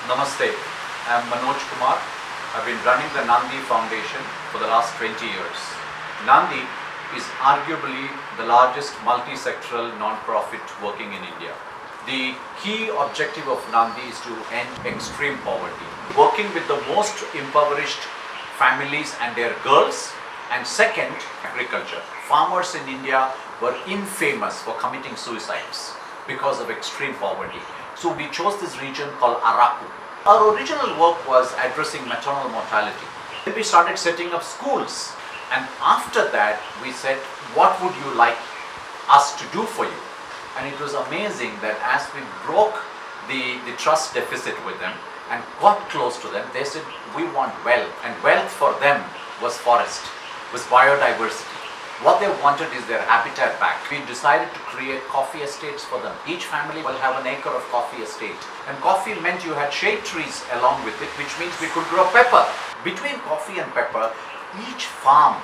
Namaste, I am Manoj Kumar. I've been running the Nandi Foundation for the last 20 years. Nandi is arguably the largest multi-sectoral non-profit working in India. The key objective of Nandi is to end extreme poverty, working with the most impoverished families and their girls, and second, agriculture. Farmers in India were infamous for committing suicides because of extreme poverty. So we chose this region called Araku. Our original work was addressing maternal mortality. Then we started setting up schools, and after that we said, what would you like us to do for you? And it was amazing that as we broke the trust deficit with them and got close to them, they said, we want wealth. And wealth for them was forest, was biodiversity. What they wanted is their habitat back. We decided to create coffee estates for them. Each family will have an acre of coffee estate. And coffee meant you had shade trees along with it, which means we could grow pepper. Between coffee and pepper, each farm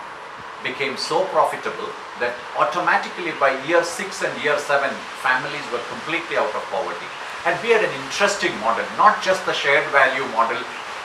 became so profitable that automatically by year 6 and year 7, families were completely out of poverty. And we had an interesting model, not just the shared value model,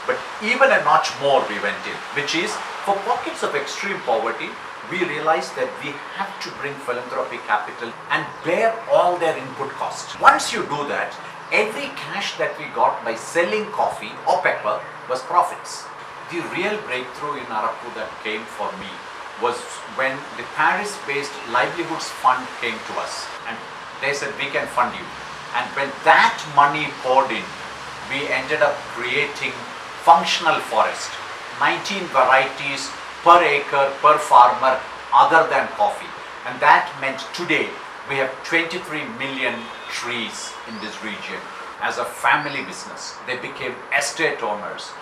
but even a notch more we went in, which is for pockets of extreme poverty, we realized that we have to bring philanthropic capital and bear all their input costs. Once you do that, every cash that we got by selling coffee or pepper was profits. The real breakthrough in Araku that came for me was when the Paris-based Livelihoods Fund came to us and they said, we can fund you. And when that money poured in, we ended up creating functional forest, 19 varieties per acre, per farmer, other than coffee. And that meant today we have 23 million trees in this region. As a family business, they became estate owners.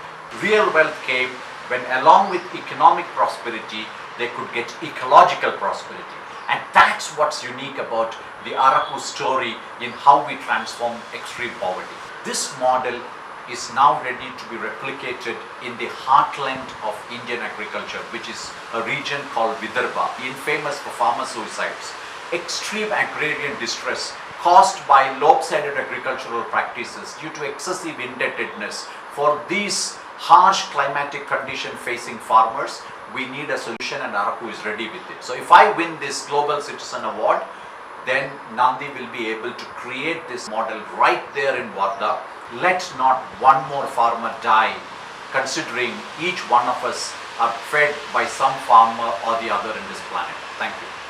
Real wealth came when along with economic prosperity, they could get ecological prosperity. And that's what's unique about the Araku story in how we transform extreme poverty. This model is now ready to be replicated in the heartland of Indian agriculture, which is a region called Vidarbha, infamous for farmer suicides, extreme agrarian distress caused by lopsided agricultural practices due to excessive indebtedness. For these harsh climatic condition facing farmers, we need a solution, and Araku is ready with it. So if I win this Global Citizen Award, then Nandi will be able to create this model right there in Wardha. Let not one more farmer die, considering each one of us are fed by some farmer or the other in this planet. Thank you.